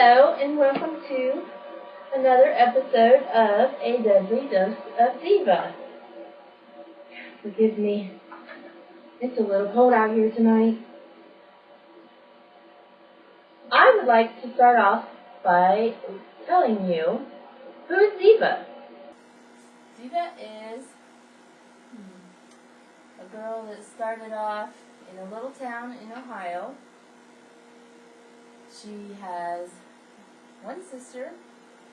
Hello, and welcome to another episode of A Deadly Dose of Diva. Forgive me, it's a little cold out here tonight. I would like to start off by telling you, who is Diva? Diva is a girl that started off in a little town in Ohio. She has one sister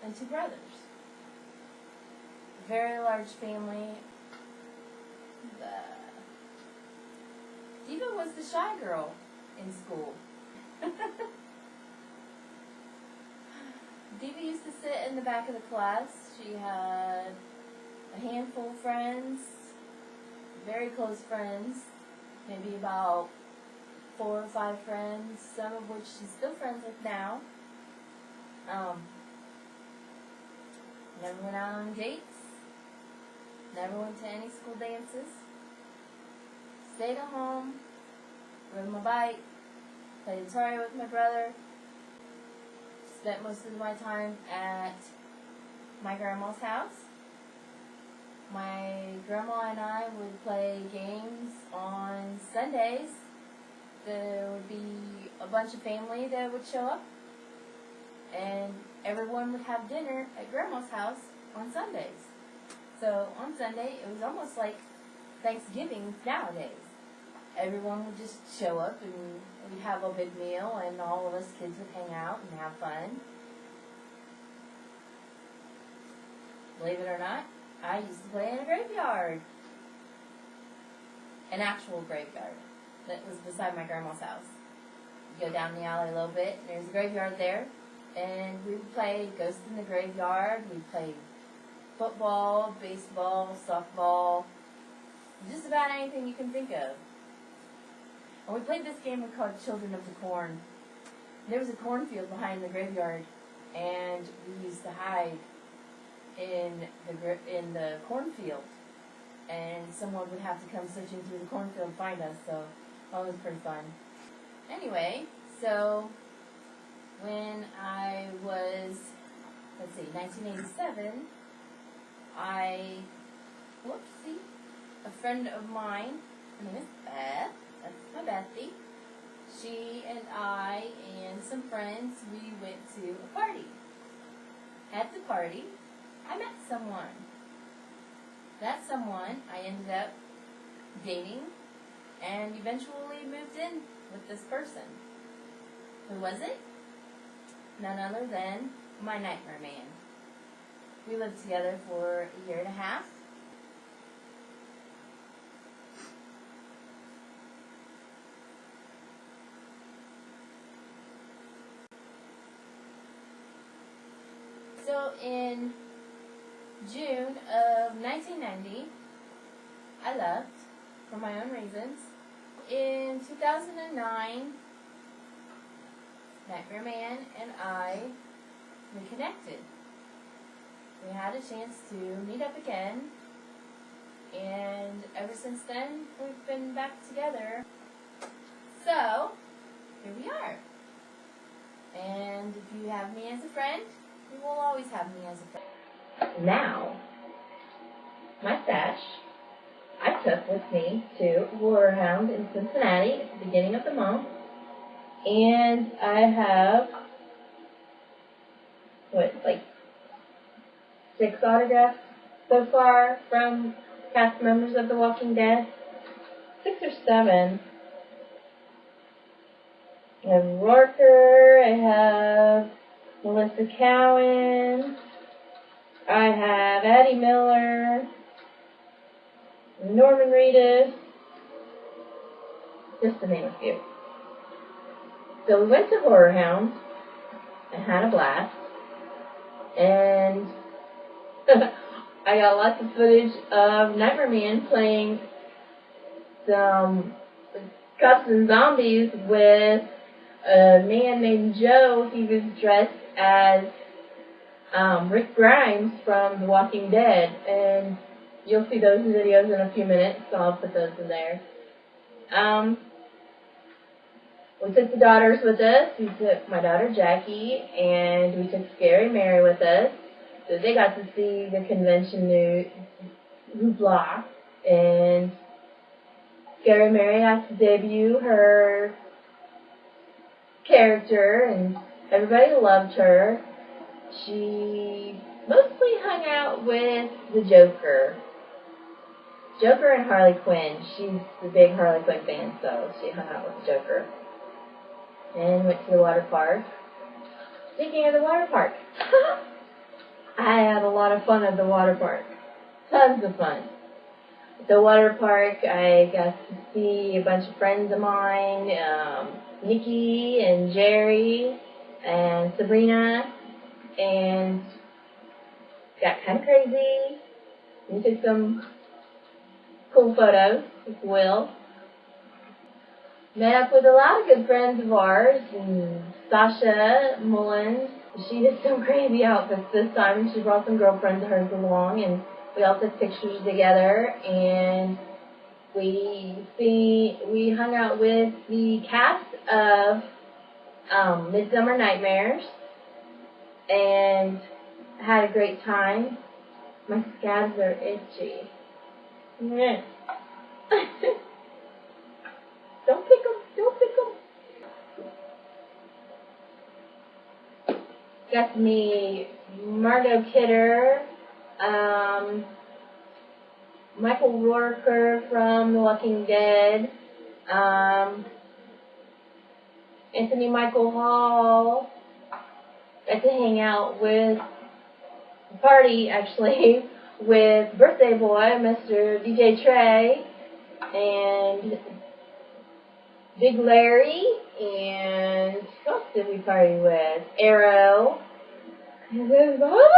and two brothers. A very large family. Diva was the shy girl in school. Diva used to sit in the back of the class. She had a handful of friends, very close friends, maybe about 4 or 5 friends, some of which she's still friends with now. Never went out on dates, never went to any school dances, stayed at home, rode my bike, played Atari with my brother, spent most of my time at my grandma's house. My grandma and I would play games on Sundays. There would be a bunch of family that would show up, and everyone would have dinner at Grandma's house on Sundays. So on Sunday, it was almost like Thanksgiving nowadays. Everyone would just show up, and we'd have a big meal, and all of us kids would hang out and have fun. Believe it or not, I used to play in a graveyard. An actual graveyard that was beside my grandma's house. You go down the alley a little bit, and there's a graveyard there, and we would play Ghost in the Graveyard. We played football, baseball, softball, just about anything you can think of. And we played this game called Children of the Corn. There was a cornfield behind the graveyard, and we used to hide in the cornfield, and someone would have to come searching through the cornfield and find us, so that was pretty fun. Anyway, so when I was, 1987, a friend of mine, her name is Beth, that's my Bethy, she and I and some friends, we went to a party. At the party, I met someone. That someone I ended up dating and eventually moved in with this person. Who was it? None other than my nightmare man. We lived together for a year and a half. So in June of 1990, I left for my own reasons. In 2009, Nightmare Man and I reconnected. We had a chance to meet up again, and ever since then, we've been back together. So, here we are. And if you have me as a friend, you will always have me as a friend. Now, my stash, I took with me to Horror Hound in Cincinnati at the beginning of the month. And I have, 6 autographs so far from cast members of The Walking Dead. 6 or 7. I have Rourker, I have Melissa Cowan, I have Addie Miller, Norman Reedus, just to name a few. So we went to Horror Hound and had a blast, and I got lots of footage of Nightmare Man playing some custom zombies with a man named Joe. He was dressed as Rick Grimes from The Walking Dead, and you'll see those videos in a few minutes, so I'll put those in there. we took the daughters with us. We took my daughter Jackie, and we took Scary Mary with us. So they got to see the convention hoopla, and Scary Mary has to debut her character, and everybody loved her. She mostly hung out with the Joker. Joker and Harley Quinn. She's the big Harley Quinn fan, so she hung out with the Joker. And went to the water park. Speaking of the water park, I had a lot of fun at the water park. Tons of fun. At the water park, I got to see a bunch of friends of mine, Nikki and Jerry and Sabrina, and got kind of crazy. We took some cool photos with Will. Met up with a lot of good friends of ours, and Sasha Mullins. She did some crazy outfits this time. She brought some girlfriends of hers along, and we all took pictures together, and we hung out with the cast of Midsummer Nightmares, and had a great time. My scabs are itchy. Yeah. Don't pick them. Don't pick them. Got to meet Margot Kidder, Michael Rooker from The Walking Dead, Anthony Michael Hall. Got to hang out with party, actually, with birthday boy, Mr. DJ Trey, and Big Larry, and who else did we party with? Arrow. And then what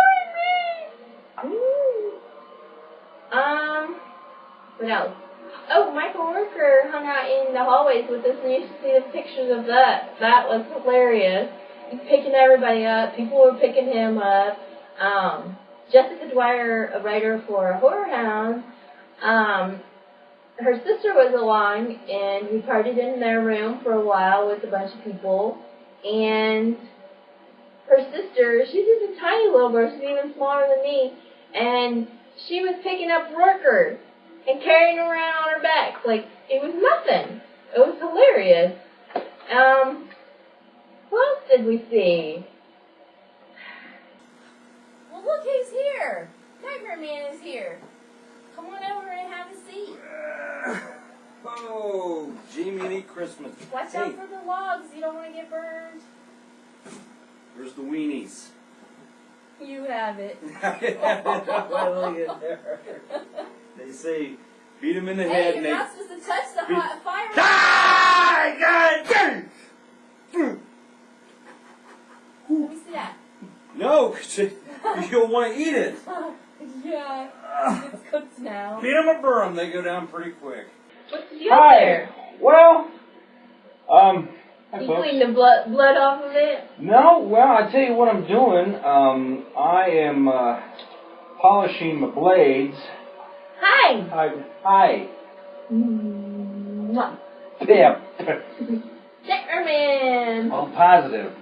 else? Oh, Michael Rooker hung out in the hallways with us, and you should see the pictures of that. That was hilarious. He's picking everybody up. People were picking him up. Jessica Dwyer, a writer for Horror Hound, her sister was along, and we partied in their room for a while with a bunch of people. And her sister, she's just a tiny little girl. She's even smaller than me. And she was picking up Rooker and carrying him around on her back. Like, it was nothing. It was hilarious. What else did we see? Well, look who's here. Nightmare Man is here. Come on over and have a seat. Oh, Jiminy Christmas. Watch out for the logs. You don't want to get burned. Where's the weenies? You have it. Look at there. They say, beat him in the head. Hey, you're not supposed to touch the hot fire. Ah, God! Let me see that. No, because you'll want to eat it. Yeah, it's cooked now. Beat them or burn them, they go down pretty quick. What did you do there? Well, you clean the blood off of it? No, well, I tell you what I'm doing. I am polishing my blades. Hi. Hi. Mwah. Pip. Checkerman. I'm positive.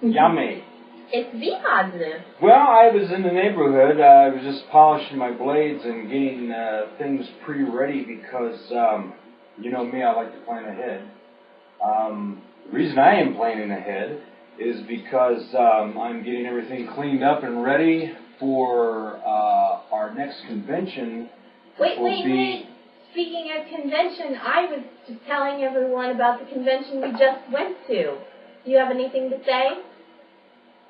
Yummy. It's be positive. Well, I was in the neighborhood. I was just polishing my blades and getting things pre-ready because, you know me, I like to plan ahead. The reason I am planning ahead is because I'm getting everything cleaned up and ready for our next convention. Wait. Speaking of convention, I was just telling everyone about the convention we just went to. Do you have anything to say?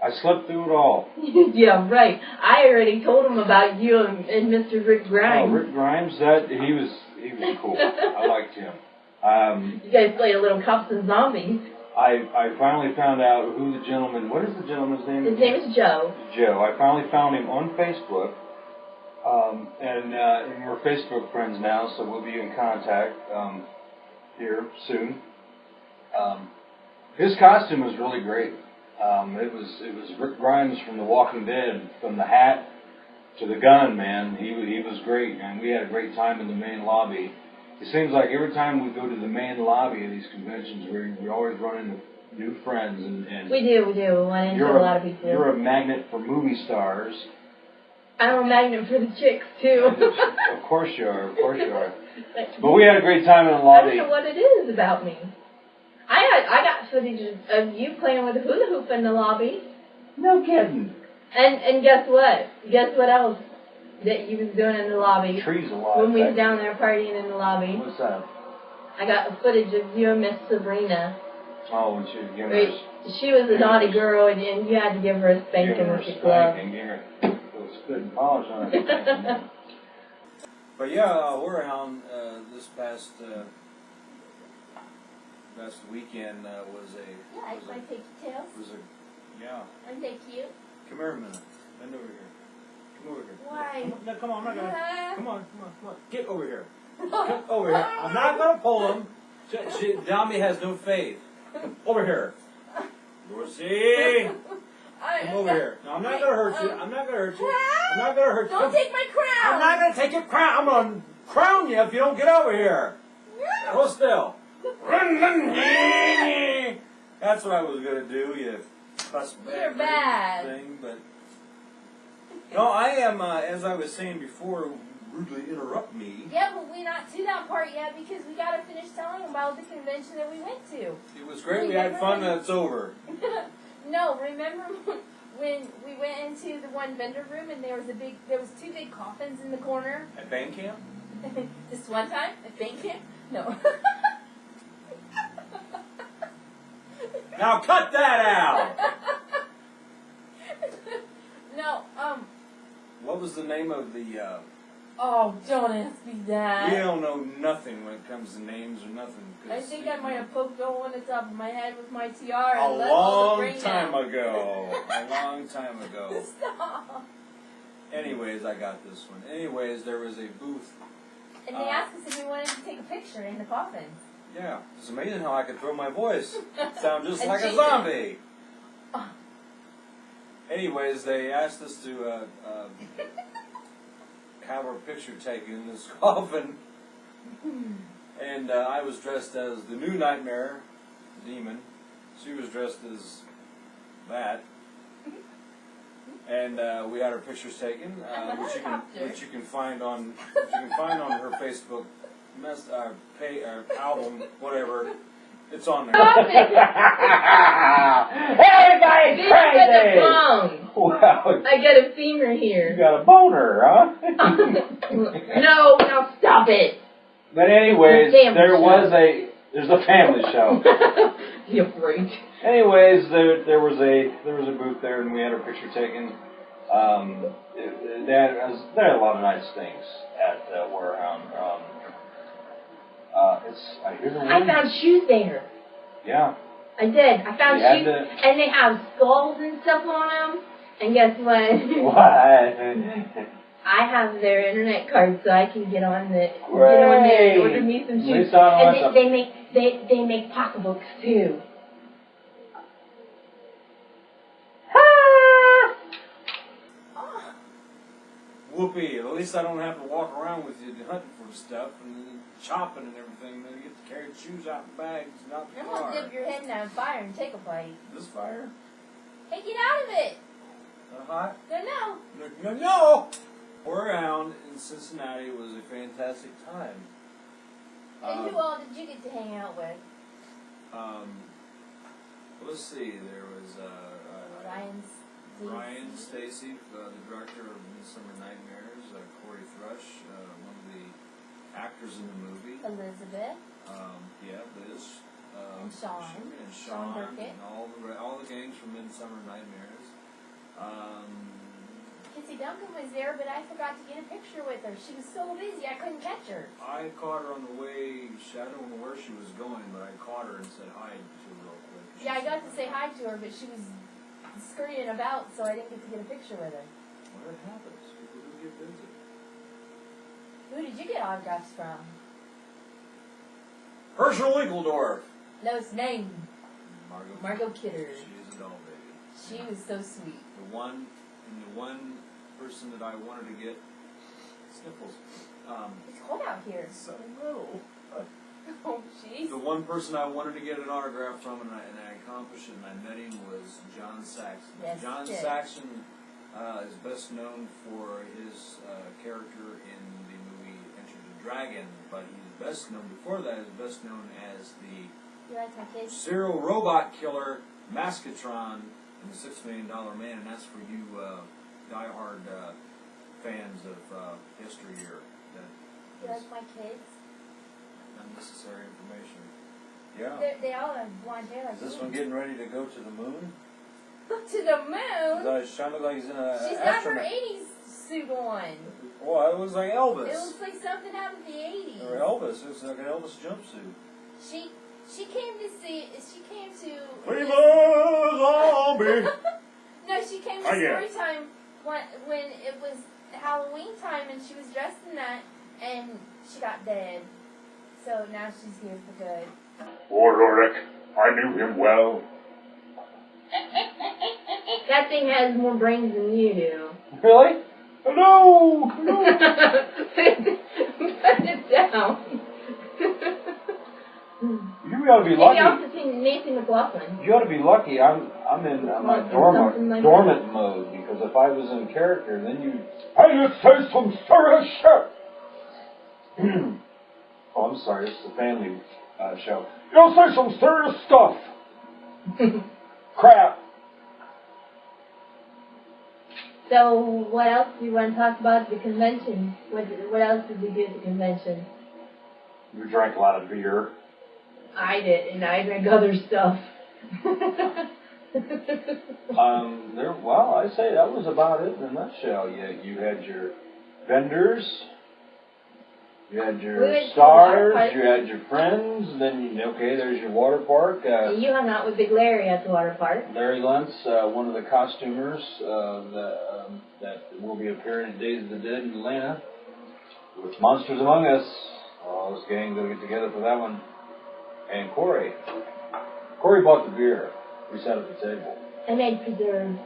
I slept through it all. Yeah, right. I already told him about you and Mr. Rick Grimes. Oh, Rick Grimes, he was cool. I liked him. You guys played a little Cops and Zombies. I finally found out who the gentleman. What is the gentleman's name? His name is Joe. Joe. I finally found him on Facebook, and we're Facebook friends now, so we'll be in contact here soon. His costume was really great. It was Rick Grimes from The Walking Dead, from the hat to the gun, man. He was great, and we had a great time in the main lobby. it seems like every time we go to the main lobby of these conventions, we always run into new friends. And We do. We run into a lot of people. You're a magnet for movie stars. I'm a magnet for the chicks, too. Of course you are. Of course you are. But we had a great time in the lobby. I don't know what it is about me. I got footage of you playing with a hula hoop in the lobby. No kidding. And guess what? Guess what else that you was doing in the lobby? Trees alive. When we was down there partying in the lobby. What's that? I got footage of you and Miss Sabrina. Oh, when she was giving her... She was a naughty girl, and you had to give her a spanking with your glove. Give her a spit and polish on it. But yeah, we're around this past weekend was a. Yeah, I take your tails. Yeah. I take you. Come here a minute. Bend over here. Come over here. Why? No, come on, I'm not gonna. Come on. Get over here. Come over here. I'm not gonna pull him. Dami has no faith. Over here. Dorsey. Come over here. No, I'm not gonna hurt you. I'm not gonna hurt you. I'm not gonna hurt you. Don't take my crown. I'm not gonna take your crown. I'm gonna crown you if you don't get over here. Hold still. That's what I was gonna do. You fuss You're bad. Thing, but no, I am. As I was saying before, rudely interrupt me. Yeah, but we're not to that part yet because we gotta finish telling about the convention that we went to. It was great. We had fun. That's over. No, remember when we went into the one vendor room and there was two big coffins in the corner? At band camp? This one time at band camp? No. Now cut that out. No. What was the name of the? Oh, don't ask me that. We don't know nothing when it comes to names or nothing. I think I might have poked hole on the top of my head with my tiara. A and let all the long brain time out. ago. A long time ago. Stop. Anyways, I got this one. Anyways, there was a booth. And they asked us if we wanted to take a picture in the coffins. Yeah, it's amazing how I could throw my voice. Sound just And like a Jason. zombie. Oh. Anyways, they asked us to have our picture taken in this coffin. And I was dressed as the new Nightmare Demon. She was dressed as that. And we had our pictures taken, which you can find on her Facebook album, whatever. It's on there. Everybody's crazy! Wow. I got a femur here. You got a boner, huh? No, now stop it. But anyways, there's a family show. You're right. Anyways, there was a booth there, and we had our picture taken. There are a lot of nice things at Warehound. I hear the wind. I found shoes there. Yeah. I did. I found shoes, and they have skulls and stuff on them. And guess what? What? I have their internet card, so I can get on there and order me some shoes. And they make pocketbooks too. Whoopee! At least I don't have to walk around with you hunting for stuff and chopping and everything. Then you get to carry the shoes out in bags, not the I'm car. gonna dip your head in that fire and take a bite. This fire? Hey, get out of it! Hot? No. No! Warehound in Cincinnati was a fantastic time. And who all did you get to hang out with? Let's see. There was Ryan Stacy, the director of Midsummer Nightmares. Corey Thrush, one of the actors in the movie. Elizabeth. Liz. And Sean. And Sean. Burkett. And all the gangs from Midsummer Nightmares. Kitsy Duncan was there, but I forgot to get a picture with her. She was so busy, I couldn't catch her. I caught her on the way. I don't know where she was going, but I caught her and said hi to her real quick. Yeah, I got to say hi to her, but she was scurrying about, so I didn't get to get a picture with her. Well, it happens. People do get busy. Who did you get autographs from? Herschel Winkledorf. No, it's name. Margot Kidder. She is a doll baby. She was so sweet. The one person that I wanted to get sniffles. It's cold out here. So little. Oh, jeez. The one person I wanted to get an autograph from, and I accomplished it, and I met him, was John Saxon. Yes, John you did. Saxon is best known for his character in the movie Enter the Dragon, but he's best known, before that, is best known as the You like my kids? serial robot killer Maskatron in the $6 Million Man, and that's for you diehard fans of history here. You like my kids? Unnecessary information. Yeah. They all have blonde hair like Is this me. one getting ready to go to the moon? To the moon? Does it look like he's in a She's got her astronaut? 80s suit on. Oh, it looks like Elvis. It looks like something out of the 80s. Or Elvis. It looks like an Elvis jumpsuit. She came to see. She came to. Prima zombie. No, she came to Oh, yeah. story time when it was Halloween time, and she was dressed in that, and she got dead. So now she's here for good. Oh, Ulrich, I knew him well. That thing has more brains than you do. Really? Hello! Hello! Put it down. You ought to be Maybe lucky. I'll have to sing Nancy McLaughlin. You ought to be lucky. I'm in my Something like dormant mode, because if I was in character, then you. Hey, you say some serious shit. Oh, I'm sorry. It's the family show. You'll say some serious stuff. Crap. So, what else do you want to talk about at the convention? What else did we do at the convention? You drank a lot of beer. I did, and I drank other stuff. Well, I say that was about it in a nutshell. You had your vendors, you had your We went to the stars, water park. you had your friends, and then, there's your water park. You hung out with Big Larry at the water park. Larry Lentz, one of the costumers that will be appearing in Days of the Dead in Atlanta with Monsters Among Us. All this gang will get together for that one. And Corey. Corey bought the beer. We sat at the table. I made preserves.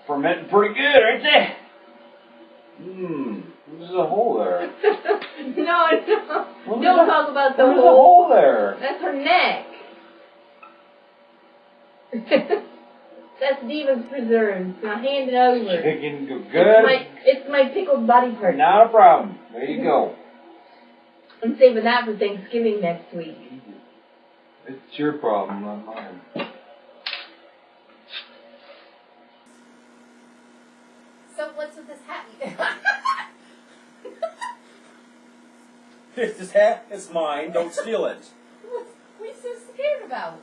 Fermenting pretty good, ain't they? There's a hole there. No. Well, Don't talk about the There's a hole. hole there. That's her neck. That's Diva's preserves. Now hand it over. Chicken good. It's my pickled body part. Not a problem. There you go. I'm saving that for Thanksgiving next week. It's your problem, not mine. So what's with this hat? This hat, it's mine. Don't steal it. What are you so scared about?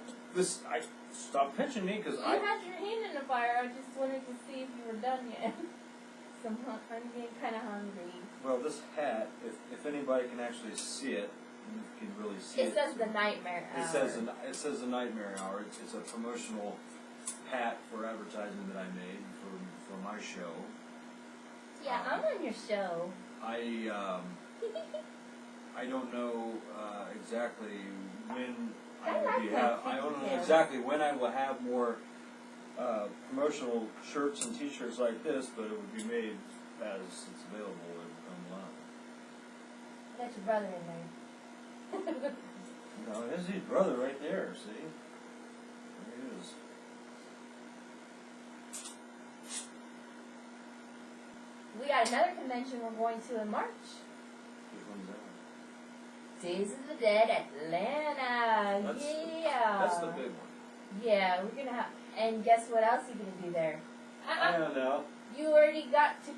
Stop pinching me, because You had your hand in the fire. I just wanted to see if you were done yet. So I'm getting kind of hungry. Well, this hat, if anybody can actually see it, you can really see it. It says the Nightmare Hour. It says the Nightmare Hour. It's a promotional hat for advertising that I made for my show. Yeah, I'm on your show. I don't know exactly when I I will like be that I don't know picture. exactly when I will have more promotional shirts and T-shirts like this, but it would be made as it's available online. That's your brother in there. No, there's his brother right there. See, there he is. We got another convention we're going to in March. Which one's that? Days of the Dead, Atlanta. That's the big one. Yeah, we're gonna have. And guess what else you're gonna do there? I don't know. You already got too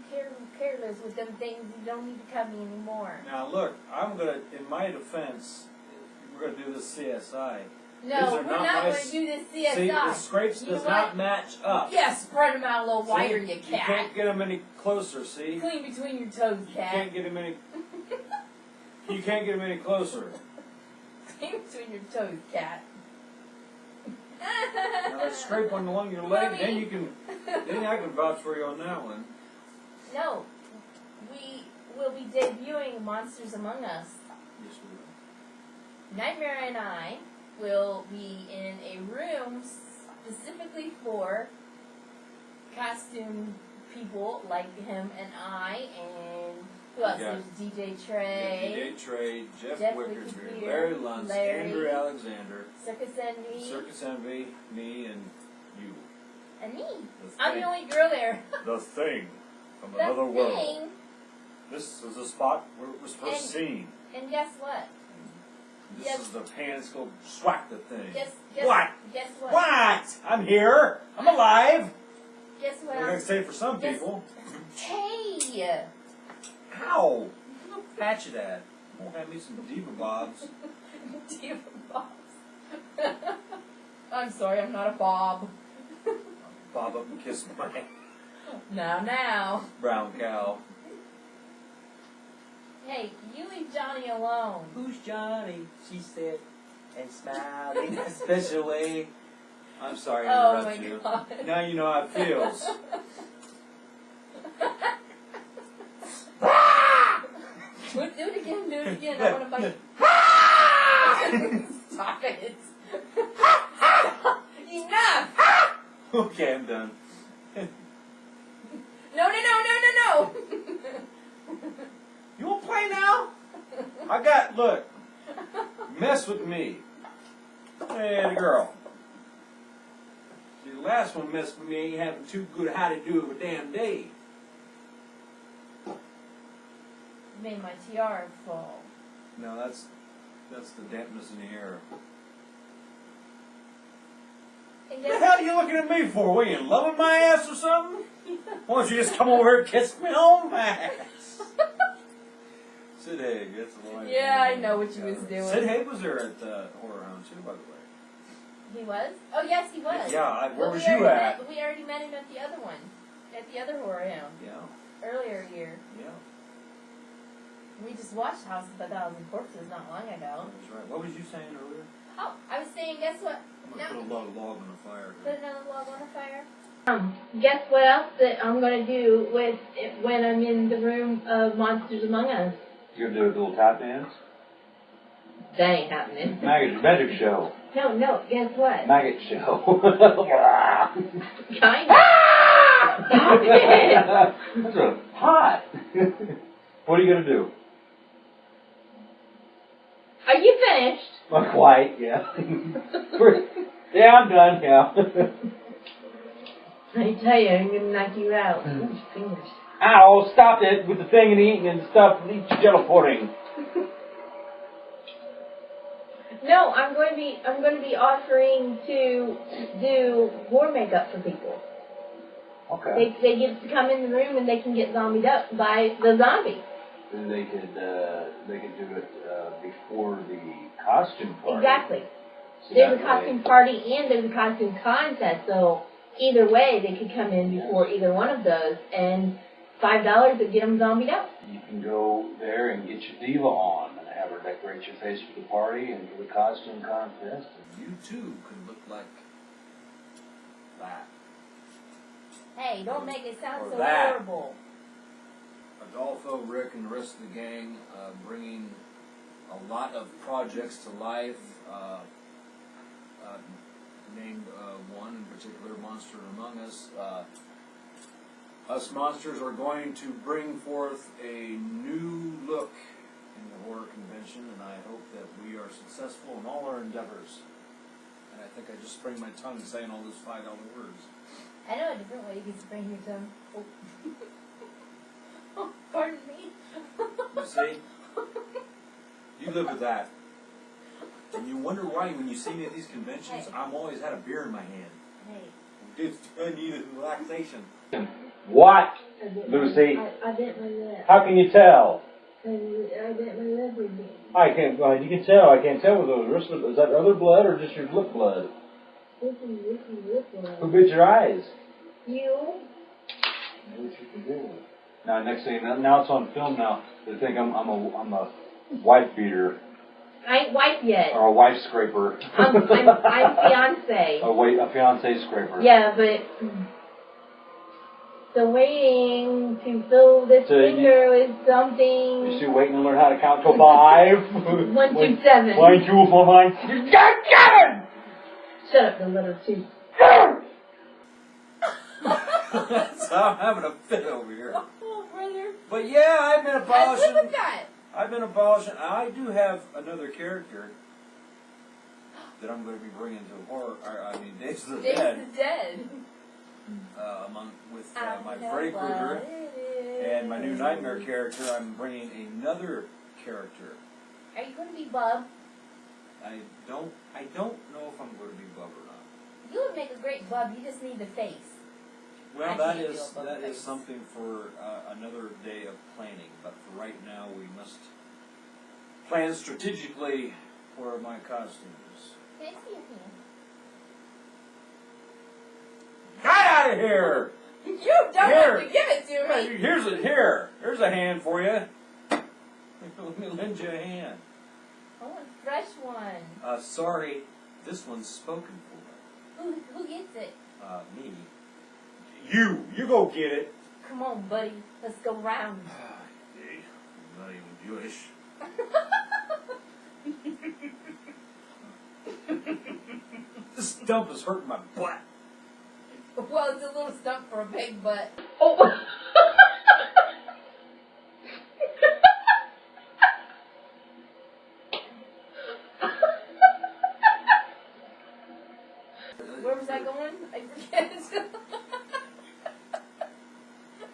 careless with them things. You don't need to come anymore. Now look, I'm gonna. In my defense, we're gonna do this CSI. No, These are we're not not my going to do this CSI. See, the scrapes You does know not what? match up. Yeah, spread them out a little wider, See? you You cat. can't get them any closer. See, Clean between your toes, you cat. can't get them any. You can't get them any closer. Clean between your toes, cat. Now, scrape on along your leg, then you can. Then I can vouch for you on that one. No, we will be debuting Monsters Among Us. Yes, we will. Nightmare and I will be in a room specifically for costume people like him and I, and who else? Yeah. There's DJ Trey, DJ Trey, Jeff Wickersbeard, Wickersbeard, Larry Luntz, Larry, Andrew Alexander, Circus Envy, Circus Envy, me, and you. and me. The I'm Thing. the only girl there. The Thing from The another world. Thing. This is the spot where it was first seen. And guess what? This Yes. is the hands go swack the thing. Guess What? Guess what? What? I'm here. I'm alive. Guess what? We're gonna say for some Guess- people. Hey! Ow! Don't patch it at. Won't have me some diva bobs. Diva Bobs. I'm sorry, I'm not a Bob. Bob up and kiss my Now. brown cow. Hey, you leave Johnny alone. Who's Johnny? She said, and smiled in a special way. I'm sorry to Oh interrupt my you. God. Now you know how it feels. Do it again. I want to bite. Stop it. Enough. Okay, I'm done. No. You want to play now? Look. Mess with me. Hey, the girl. See, the last one messed with me, ain't having too good how to do of a damn day. Made my tiara fall. No, that's the dampness in the air. And What the hell are you looking at me for? What, you loving my ass or something? Why don't you just come over here and kiss me on my ass? Sid Haig, that's the line. Yeah, I know what you was doing. Sid Haig was there at the Horror Hound too, by the way. He was? Oh, yes, he was. Yeah, where But was you at? We already met him at the other one. At the other Horror Hound. Yeah, Earlier year. yeah, We just watched House of a Thousand Corpses not long ago. that's right. What was you saying earlier? Oh, I was saying, guess what? I'm gonna put a log on the fire. Put another log on the fire. Guess what else that I'm gonna do with it when I'm in the room of Monsters Among Us? You're gonna do a little tap dance? That ain't happening. Magic show. No, guess what? Maggot show. Kind of. Stop it! That's a hot. What are you gonna do? Are you finished? Not quite, yeah. Yeah, I'm done, yeah. I tell you, I'm gonna knock you out. Ooh, fingers. Ow, stop it with the thing and eating and stuff. Eat your jello pudding. No, I'm going to be offering to do war makeup for people. Okay. They get to come in the room and they can get zombied up by the zombie. Then they could do it before the costume party. Exactly. So There's a that costume way- party and there's a costume contest, so either way they could come in before either one of those, and $5 would get them zombied up. You can go there and get your diva on and have her decorate your face for the party and for the costume contest. You too could look like that. Hey, don't make it sound Or so that. horrible. Adolfo, Rick, and the rest of the gang bringing a lot of projects to life. Named one in particular, Monster Among Us. Us monsters are going to bring forth a new look in the horror convention, and I hope that we are successful in all our endeavors. And I think I just sprained my tongue saying all those $5 words. I know a different way you can spring your tongue. Oh. Oh, pardon me. You see? You live with that. And you wonder why when you see me at these conventions, I'm always had a beer in my hand. Hey. I need relaxation. What, Lucy? I bit my lip. How can you tell? I bit my lip again. I can't. You can tell. I can't tell with those. Is that other blood or just your lip blood? This is lip blood. Who bit your eyes? You? I wish you could do it. Now, next thing, now it's on film. Now they think I'm a wife beater I ain't white yet. or a wife scraper. I'm fiance. a fiance scraper. Yeah, but the waiting to fill this So finger with something. Is she waiting to learn how to count to 5? 1, 2, 7. 1, 2, 4, 5. Shut up, the little two. So I'm having a fit over here. Oh, brother. But yeah, I've been I live abolishing. with that. I've been abolishing. I do have another character that I'm going to be bringing to Days of the Days Dead. of the Dead. With my Freddy Krueger and my new Nightmare character. I'm bringing another character. Are you going to be Bub? I don't know if I'm going to be Bub or not. You would make a great Bub. You just need the face. Well, I that can't is do a Bub face. something for another day of planning. But for right now, we must plan strategically for my costumes. Can I see your hand? Get out of here! You don't have to give it to me. Here's a hand for you. Let me lend you a hand. I want a fresh one. Sorry, this one's spoken for. Who gets it? Me. You go get it. Come on, buddy. Let's go round. I'm not even Jewish. This stump is hurting my butt. Well, it's a little stump for a big butt. Oh. Where was I going? I forget.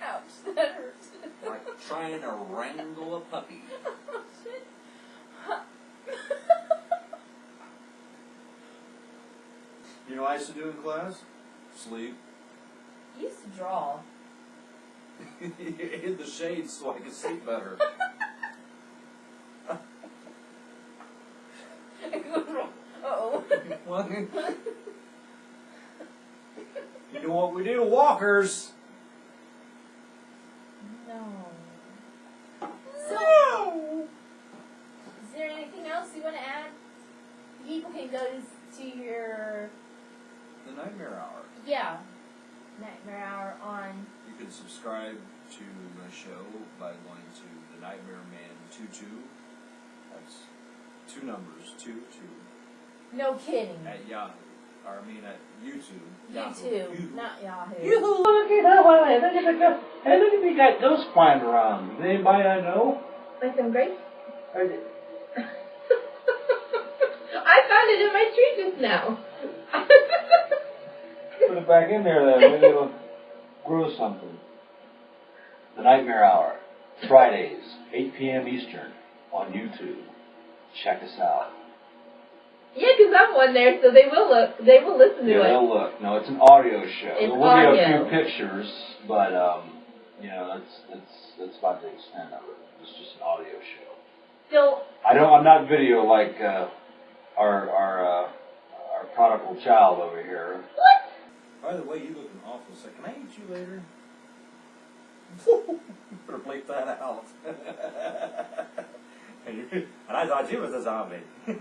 Ouch, that hurts. Like trying to wrangle a puppy. Oh, shit. You know what I used to do in class? Sleep. You used to draw. In the shades so I could sleep better. Uh-oh. You know what we do to walkers? No. So, is there anything else you want to add? People can go to your, The Nightmare Hour. yeah, Nightmare Hour on, You can subscribe to my show by going to the Nightmare Man 22. That's 2 numbers, 22. no kidding, At Yahoo. Or I mean at YouTube. YouTube, not Yahoo. Yoo-hoo! Look at that one. Hey, look at me got ghosts flying around. Is anybody I know? Like some grapes? Or is it- I found it in my tree just now. Put it back in there then. Maybe it'll grow something. The Nightmare Hour. Fridays, 8 p.m. Eastern on YouTube. Check us out. Yeah, because I'm on there, so they will look. They will listen to Yeah, it. they'll look. No, it's an audio show. It's There will be a audio. few pictures, but you know, that's about the extent of it. It's just an audio show. So, I'm not video like our prodigal child over here. By the way, you looking awful sick. Can I eat you later? Better bleep that out. And I thought you was a zombie. You're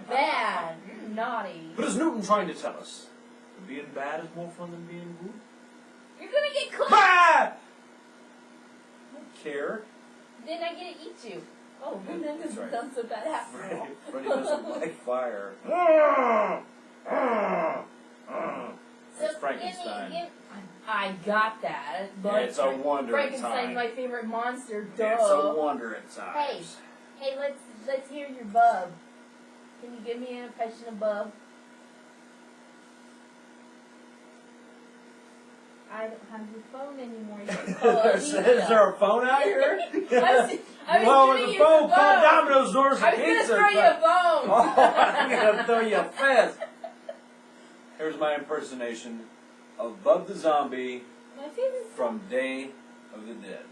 bad, you're naughty. What is Newton trying to tell us? That being bad is more fun than being good? You're gonna get cooked. Ah! I don't care. Then I get to eat you. Oh, that That's doesn't right. sound so bad after all. Freddy doesn't like fire. That's Frankenstein. I got that. But Yeah, it's a wonder at Frankenstein's times. my favorite monster. Duh. It's a wonder at times. Hey, let's hear your bub. Can you give me an impression of bub? I don't have your phone anymore. You can call it Is there a phone out here? I was Well, giving with the you phone, the call phone. Domino's orders I for was gonna pizza. throw you a bone. Oh, I'm gonna throw you a fist. Here's my impersonation of Bub the Zombie My favorite from Day of the Dead.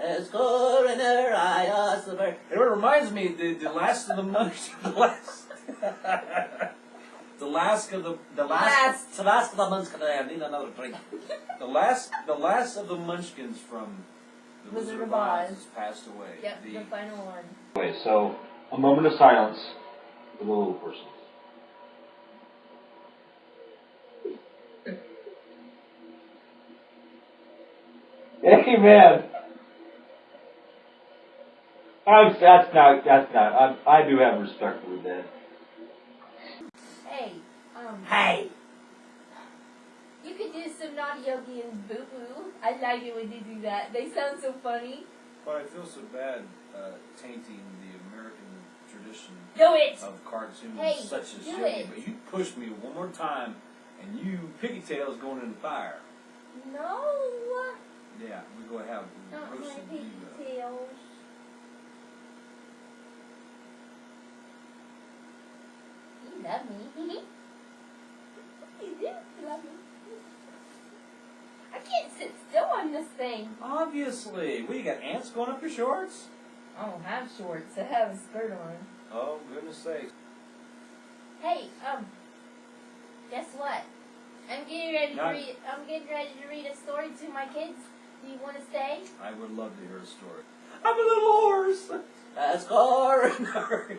As coroner, I ask the bird. It reminds me the last of the monks. The last. The last of the Munchkins. I need another drink. The last of the Munchkins from the Wizard of Oz has passed away. Yep, the final one. Okay, so a moment of silence for the little person. Hey man, that's not. I do have respect for the dead. Hey, Hey! you could do some naughty yogi and boo boo. I like it when you do that. They sound so funny. But I feel so bad tainting the American tradition Do it! of cartoons Hey, such as do Yogi. it. But you pushed me one more time, and you piggy tails going in the fire. No! Yeah, we go have Not my roasted diva. pigtails. You love me. You do love me. I can't sit still on this thing. Obviously. What, you got ants going up your shorts? I don't have shorts. I have a skirt on. Oh, goodness sakes. Hey, guess what? I'm getting ready to read a story to my kids. Do you want to stay? I would love to hear a story. I'm a little horse. That's coroner.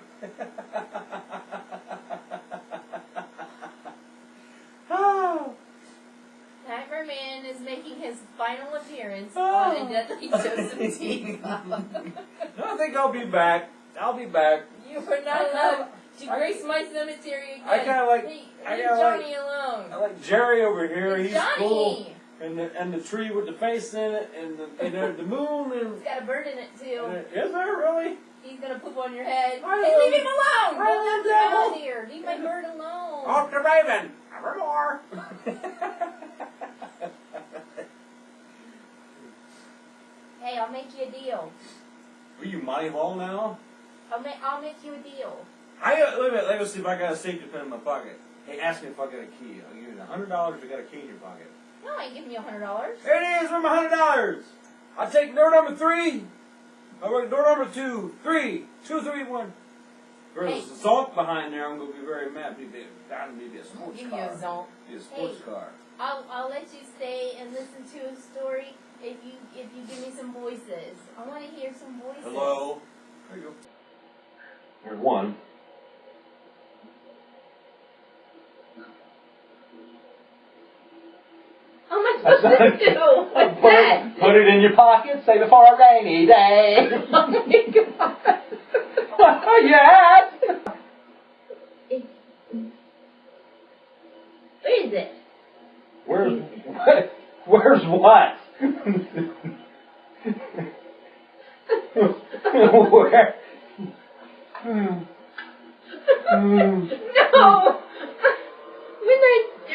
Oh. Timer Man is making his final appearance on a Deadly Dose of Diva. No, I think I'll be back. I'll be back. You are not allowed to grace my cemetery again. I kinda like- Leave I kinda Johnny alone. I like Jerry over here. He's Johnny! cool. And the tree with the face in it, and the moon, and It's got a bird in it too. is there really? He's gonna poop on your head. I Hey, love- leave him alone! I Don't love let him devil. out here. Leave my bird alone. Off the Raven. Evermore. Hey, I'll make you a deal. Are you Monty Hall now? I'll make you a deal. Let me see if I got a safety pin in my pocket. Hey, ask me if I got a key. I'll give you $100 if you got a key in your pocket. No, I ain't giving you $100. There it is, for my $100. I'll take door number 3. I'll work door number 2. 3. 2, 3, 1. There's Hey. a zonk behind there. I'm going to be very mad. Maybe a I'll sports give you car. a zonk. Be a sports Hey. car. I'll let you stay and listen to a story if you give me some voices. I want to hear some voices. Hello. There you go. There's one. How am I supposed to do? What's that? Put it in your pocket, save it for a rainy day. Oh my god. Yes. Where is it? Where's what? Where? No!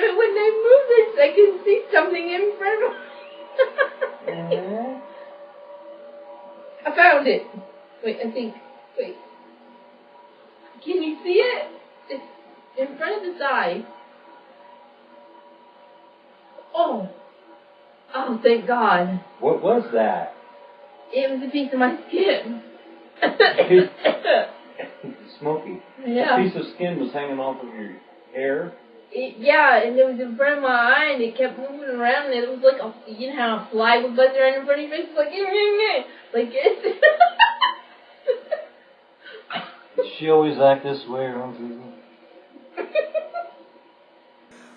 When I move this, I can see something in front of me. I found it. Wait, I think. Wait. Can you see it? It's in front of the eye. Oh. Oh, thank God. What was that? It was a piece of my skin. Smoky. Yeah. A piece of skin was hanging off of your hair. Yeah, and it was in front of my eye, and it kept moving around, and it was like a, you know how a fly would buzz around in front of your face, like this. Does she always act this way around people?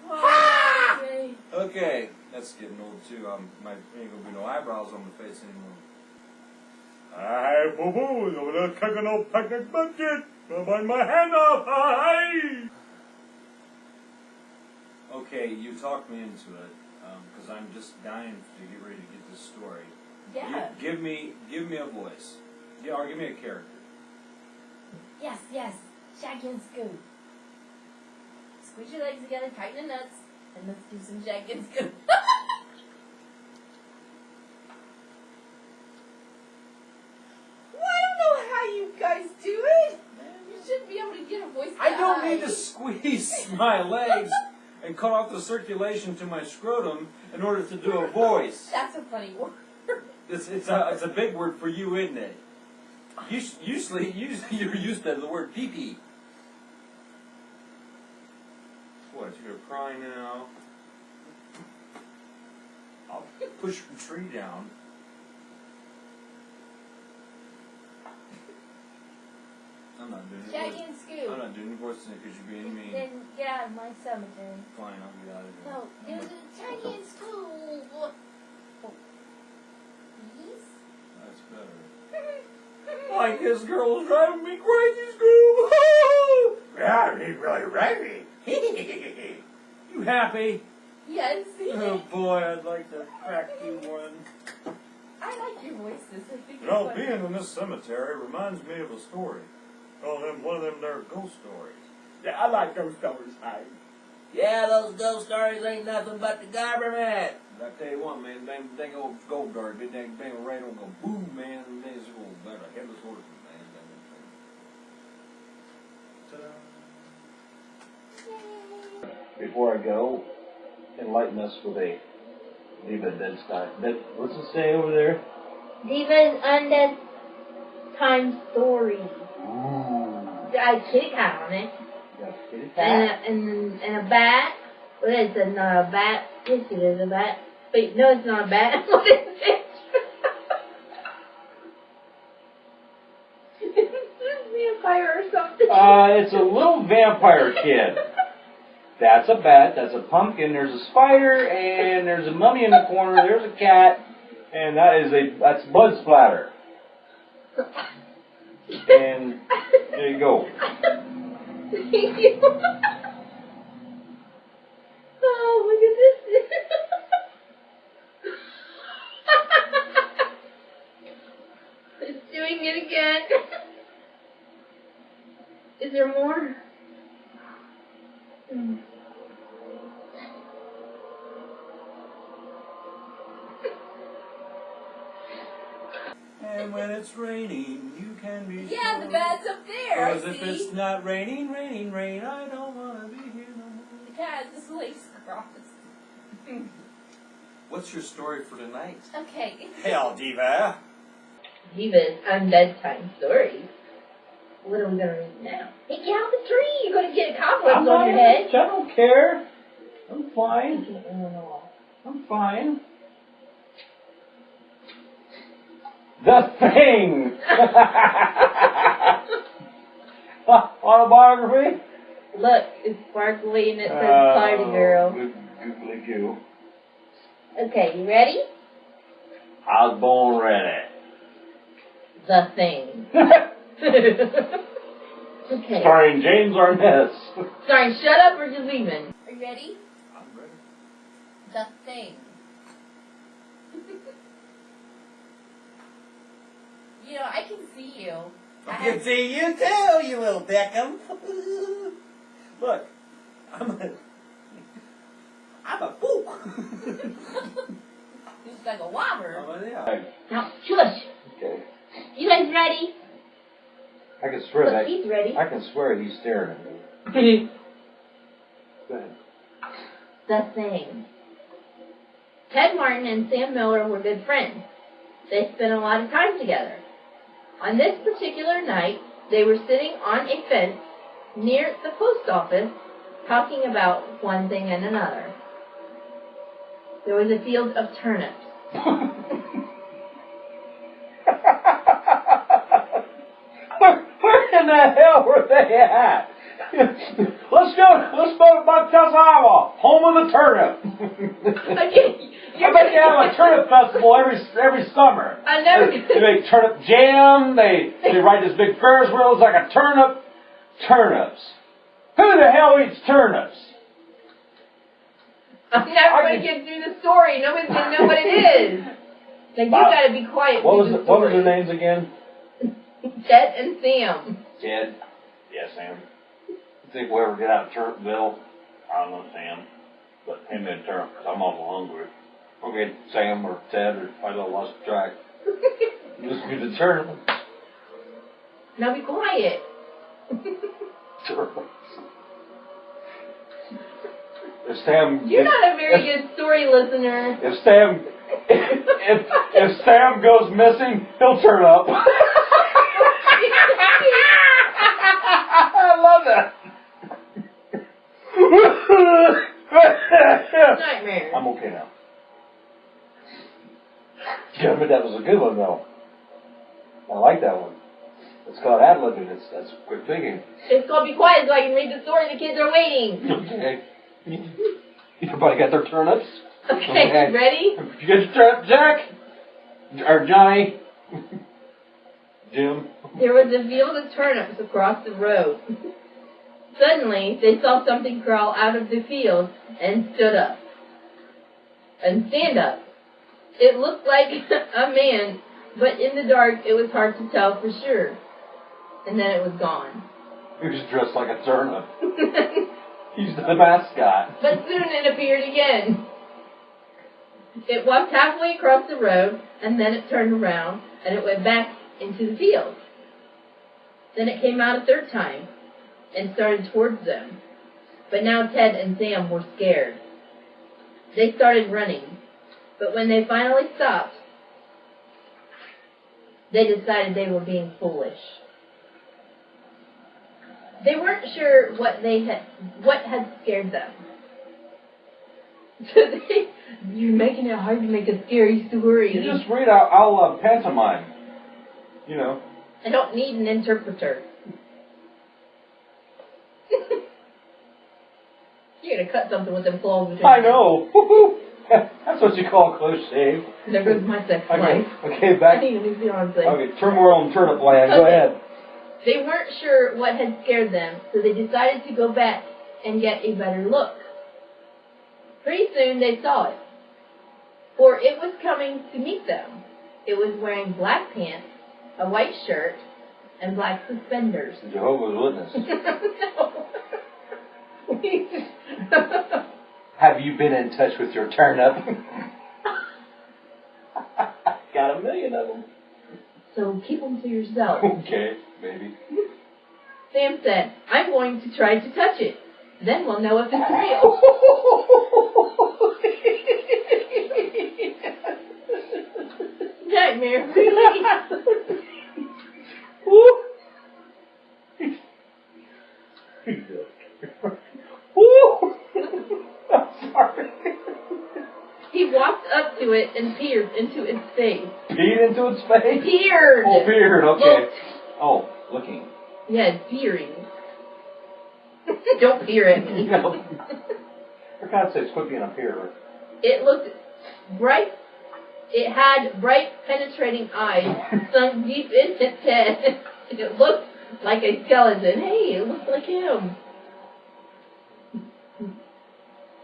Oh, Okay, that's getting old too. My ain't gonna be no eyebrows on my face anymore. Hi, boo boo, over there cooking old picnic bucket. Behind my hand off. Hi. Okay, you talked me into it because I'm just dying to get ready to get this story. yeah. Give me a voice. Yeah, or give me a character. Yes. Shaggy and Scoop. Squeeze your legs together, tighten the nuts, and let's do some Shaggy and Scoop. Well, I don't know how you guys do it. You shouldn't be able to get a voice. I don't need to squeeze my legs and cut off the circulation to my scrotum in order to do a voice. That's a funny word. It's a big word for you, isn't it? Usually you're used to the word pee-pee. What, you're gonna cry now? I'll push the tree down. I'm not doing it. Shaggy and Scoob. I'm not doing any voices because you're being mean. Then get out of my cemetery. Fine, I'll get out of here. No, do the Shaggy and Scoob. Oh. Please? That's better. Like this girl is driving me crazy, Scoob. Yeah, he's really crazy. You happy? Yes. Oh boy, I'd like to crack you one. I like your voices. I think You know, it's being in this cemetery reminds me of a story. Oh, one of them there ghost stories. Yeah, I like those stories, Hank. Yeah, those ghost stories ain't nothing but the government. I tell you what, man, dang old gold guard, dang rain will go boom, man, and then it's going better. Headless horseman, man. Ta-da. Before I go, enlighten us with a Diva Dead Style. What's it say over there? Diva's Undead Time Story. Ooh. I kitty cat on it. Got a kitty cat? And a bat. What is it? Not a bat. Yes, it is a bat. Wait, no, it's not a bat. What is it? It's a vampire or something. It's a little vampire kid. That's a bat, that's a pumpkin, there's a spider, and there's a mummy in the corner, there's a cat, and that's blood splatter. And there you go. Thank you. Oh, look at this. It's doing it again. Is there more? And when it's raining, you can be Yeah, the bat's up there. I Because if see. it's not raining, I don't want to be here no more. The cat just lays across. What's your story for tonight? Okay. Hell, Diva. Diva's Undead Time Story. What are we going to read now? Hey, get out the tree! You're going to get cobwebs on your head. I don't care. I'm fine. Oh. I'm fine. The Thing! Autobiography? Look, it's sparkly and it says Party Girl. Googly goo. Okay, you ready? I was born ready. The Thing. Okay. Starring James Arness. Sorry, shut up or just leaving. Are you ready? I'm ready. The Thing. You know, I can see you. I can see you too, you little Beckham. Look, I'm a fool. He's like a wobber. Oh, yeah. Now, shush. Okay. You guys ready? I can swear Look, that. he's ready. I can swear he's staring at me. Go ahead. The Thing. Ted Martin and Sam Miller were good friends. They spent a lot of time together. On this particular night, they were sitting on a fence near the post office, talking about one thing and another. There was a field of turnips. Where in the hell were they at? Let's go to Bucktown, Iowa, home of the turnip. I bet they have a turnip festival every summer. I never. They make turnip jam. They ride this big Ferris wheel. It's like a turnips. Who the hell eats turnips? I'm never going to get through the story. Nobody's going to know what it is. Like, you got to be quiet. What was their names again? Ted and Sam. Ted. Yeah, Sam. You think we'll ever get out of Turnipville? I don't know, Sam. But him and turnip, because I'm awful hungry. Okay, Sam or Ted, or I lost track. Just be the turnip. Now be quiet. Turnips. If Sam... You're not a very good story listener. If Sam goes missing, he'll turn up. I love that. Nightmare. I'm okay now. Yeah, but that was a good one, though. I like that one. It's called ad-libbing. That's quick thinking. It's called Be Quiet so I can read the story. The kids are waiting. Okay. Everybody got their turnips? Okay, ready? You got your turnip, Jack? Or Johnny? Jim? There was a field of turnips across the road. Suddenly, they saw something crawl out of the field and stood up. And stand up. It looked like a man, but in the dark, it was hard to tell for sure. And then it was gone. He was dressed like a turnip. He's the mascot. But soon it appeared again. It walked halfway across the road, and then it turned around, and it went back into the field. Then it came out a third time, and started towards them. But now Ted and Sam were scared. They started running, but when they finally stopped, they decided they were being foolish. They weren't sure what had scared them. So you're making it hard to make a scary story. You just read, I'll pantomime. You know. I don't need an interpreter. You're gonna cut something with them claws. I know. That's what you call a close shave. There goes my sex life. Okay, back. I need a new fiance. Okay, turmoil in turnip land. Go ahead. They weren't sure what had scared them, so they decided to go back and get a better look. Pretty soon they saw it, for it was coming to meet them. It was wearing black pants, a white shirt, and black suspenders. Jehovah's Witness. No. Have you been in touch with your turnip? Got a million of them. So keep them to yourself. Okay, maybe. Sam said, I'm going to try to touch it. Then we'll know if it's real. Nightmare, really? I'm sorry. He walked up to it and peered into its face. Peed into its face? Peered! Oh, peered, okay. Looked. Oh, looking. Yeah, peering. Don't peer at me. No. For God's sakes, quit being a peer. It looked bright. It had bright, penetrating eyes sunk deep in its head. It looked like a skeleton. Hey, it looks like him.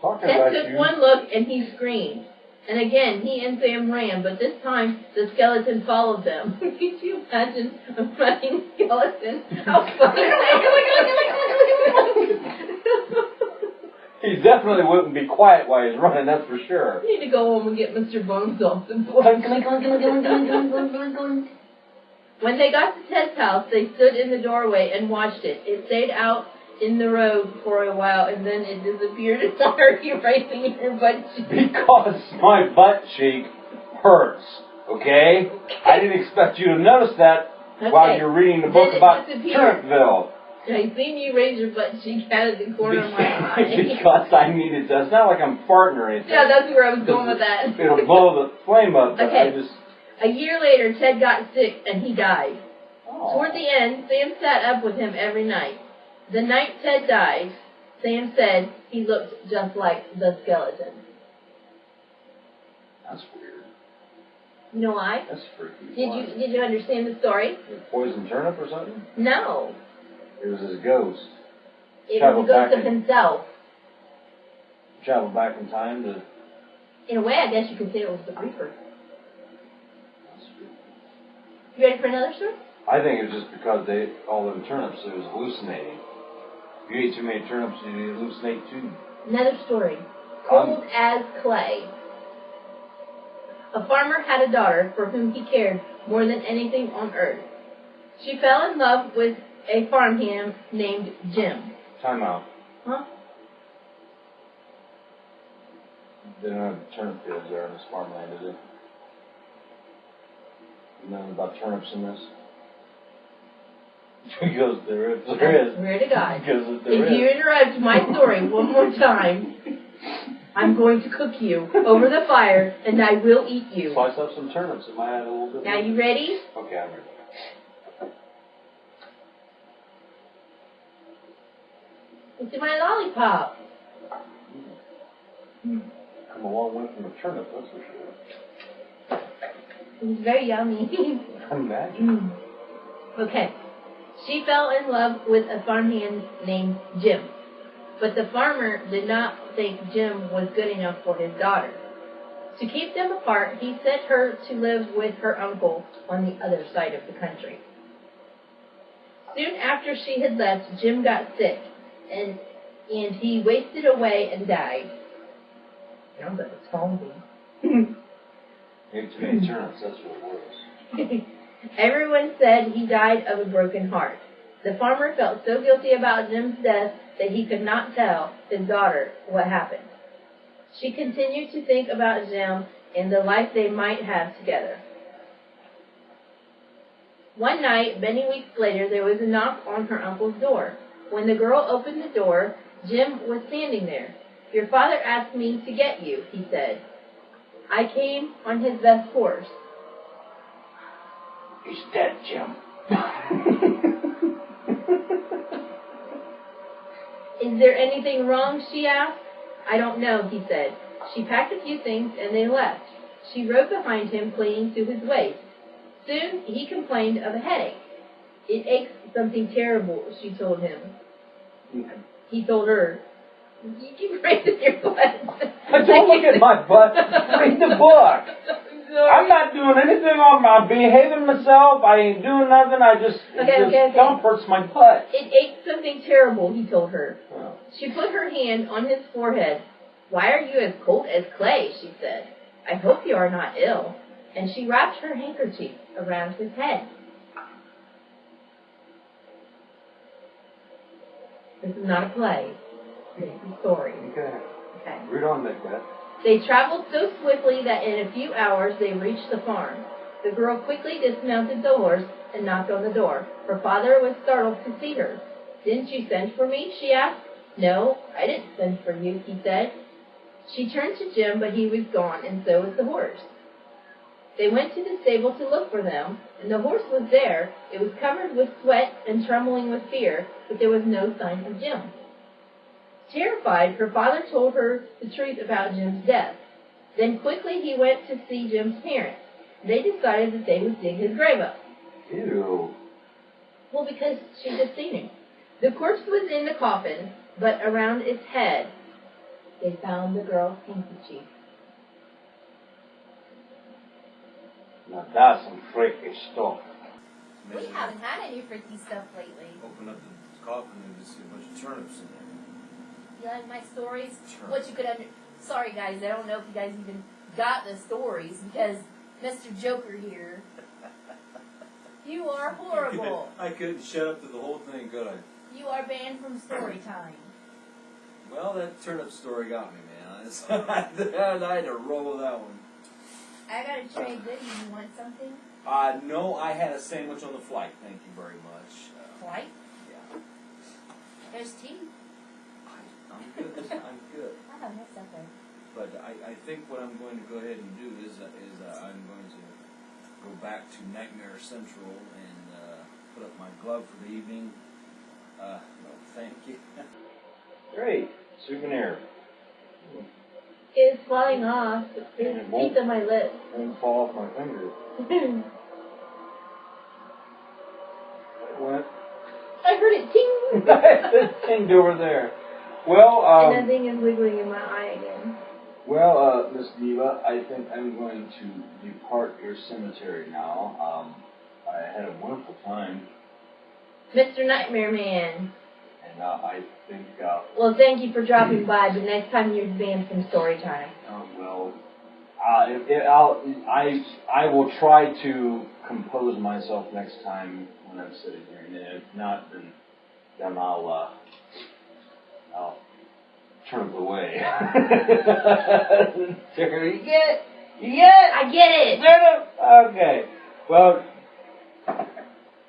Talking Ted about took you. one look and he screamed. And again, he and Sam ran, but this time the skeleton followed them. Could you imagine a running skeleton? How funny! He definitely wouldn't be quiet while he's running, that's for sure. You need to go home and get Mr. Bones off the board. When they got to Ted's house, they stood in the doorway and watched it. It stayed out in the road for a while, and then it disappeared. Why are you raising your butt cheek? Because my butt cheek hurts, okay? I didn't expect you to notice that while you're reading the book about Turnipville. I seen you raise your butt cheek out of the corner of my eye. Because I needed to. It's not like I'm farting or anything. Yeah, that's where I was going with that. It'll blow the flame up, but Okay. I just... A year later, Ted got sick and he died. Oh. Toward the end, Sam sat up with him every night. The night Ted died, Sam said he looked just like the skeleton. That's weird. You know why? That's freaky. Did you understand the story? Poison turnip or something? No. It was his ghost. It Traveled was a ghost back of in- himself. Traveled back in time to... In a way, I guess you could say it was the Reaper. That's weird. You ready for another story? I think it was just because they ate all them turnips, it was hallucinating. If you ate too many turnips, you hallucinate too. Another story. Cold as clay. A farmer had a daughter for whom he cared more than anything on earth. She fell in love with a farmhand named Jim. Time out. Huh? They don't have turnip fields there in this farmland, is it? Nothing about turnips in this? Because there is. Swear to God. Because If you interrupt my story one more time, I'm going to cook you over the fire, and I will eat you. Slice up some turnips. It might add a little bit. Now, you ready? Okay, I'm ready. It's in my lollipop. Come a long way from a turnip, that's for sure. It's very yummy. Imagine. Okay. She fell in love with a farmhand named Jim. But the farmer did not think Jim was good enough for his daughter. To keep them apart, he sent her to live with her uncle on the other side of the country. Soon after she had left, Jim got sick, and he wasted away and died. Sounds like a zombie. Ate too many turnips, that's what it was. Everyone said he died of a broken heart. The farmer felt so guilty about Jim's death that he could not tell his daughter what happened. She continued to think about Jim and the life they might have together. One night, many weeks later, there was a knock on her uncle's door. When the girl opened the door, Jim was standing there. "Your father asked me to get you," he said. "I came on his best horse." He's dead, Jim. "Is there anything wrong?" she asked. "I don't know," he said. She packed a few things and they left. She rode behind him, clinging to his waist. Soon he complained of a headache. "It aches something terrible," she told him. He told her, "You keep raising your butt." Don't look at my butt. Read the book. I'm not doing anything on my behaving myself. I ain't doing nothing. I just Okay. comforts my butt. "It aches something terrible," he told her. Oh. She put her hand on his forehead. "Why are you as cold as clay?" she said. "I hope you are not ill." And she wrapped her handkerchief around his head. This is not a play. This is a story. Okay. Okay. Read on, Macbeth. They traveled so swiftly that in a few hours they reached the farm. The girl quickly dismounted the horse and knocked on the door. Her father was startled to see her. "Didn't you send for me?" she asked. "No, I didn't send for you," he said. She turned to Jim, but he was gone, and so was the horse. They went to the stable to look for them, and the horse was there. It was covered with sweat and trembling with fear, but there was no sign of Jim. Terrified, her father told her the truth about Jim's death. Then quickly he went to see Jim's parents. They decided that they would dig his grave up. Ew. Well, because she just seen him. The corpse was in the coffin, but around its head, they found the girl's handkerchief. Now that's some freaky stuff. We haven't had any freaky stuff lately. Open up the coffin and just see a bunch of turnips in there. You like my stories? Sure. What you could Sorry guys, I don't know if you guys even got the stories because Mr. Joker here. You are horrible. I couldn't shut up to the whole thing, could I? You are banned from story time. Well, that turnip story got me, man. I had to roll with that one. I got a tray goodie. You want something? No, I had a sandwich on the flight. Thank you very much. Flight? Yeah. There's tea. I'm good. I'm good. I don't know something. But I think what I'm going to go ahead and do is I'm going to go back to Nightmare Central and put up my glove for the evening. No, thank you. Great. Souvenir. It's flying off. It's teeth on my lips. Won't fall off my finger. What? I heard it ting! It tinged over there. Well, and that thing is wiggling in my eye again. Well, Miss Diva, I think I'm going to depart your cemetery now. I had a wonderful time. Mr. Nightmare Man. And I think, Well, thank you for dropping by, but next time you're banned from story time. I will try to compose myself next time when I'm sitting here. And if not, then I'll turn it away. You get it? You get it? I get it! Okay. Well,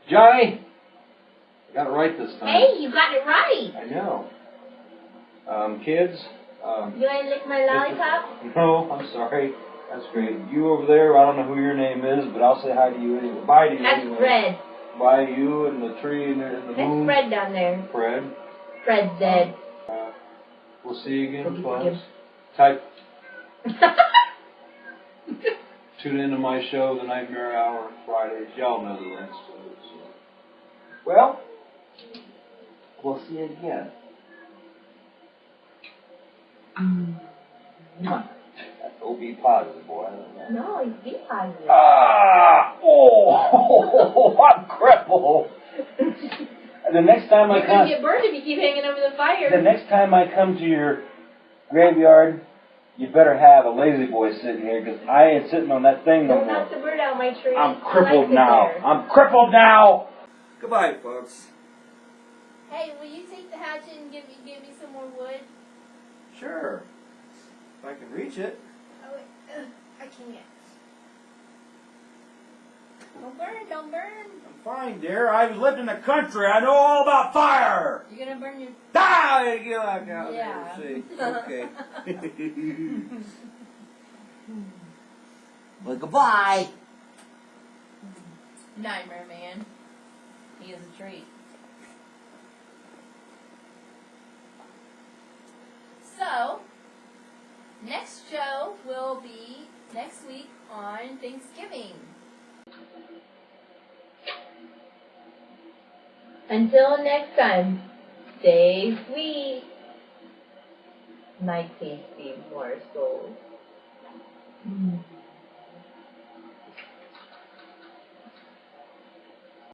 Johnny, I got it right this time. Hey, you got it right. I know. Kids. You ain't lick my lollipop? No, I'm sorry. That's great. You over there, I don't know who your name is, but I'll say hi to you anyway. Bye to you That's anyway. Fred. Bye to you and the tree and the moon. That's Fred down there. Fred. Fred's dead. We'll see you again, Yep. folks. Type. Tune into my show, The Nightmare Hour, on Fridays. Y'all know the links to it. So. Well, we'll see you again. Oh, be positive, boy. I don't know. No, be positive. Ah! Oh! I'm crippled. The next time I You're come, gonna get burned if you keep hanging over the fire. the next time I come to your graveyard, you better have a lazy boy sitting here because I ain't sitting on that thing no Don't more. knock the bird out of my tree. I'm I crippled like it now. there. I'm crippled now. Goodbye, folks. Hey, will you take the hatchet and give me some more wood? Sure. If I can reach it. Oh, wait. I can't. Don't burn, don't burn. I'm fine, dear. I've lived in the country. I know all about fire. You're gonna burn your... Ah! Get back out Yeah. there. See. Okay. Well, goodbye. Nightmare man. He is a treat. So, next show will be next week on Thanksgiving. Until next time, stay sweet, my tasty morsels.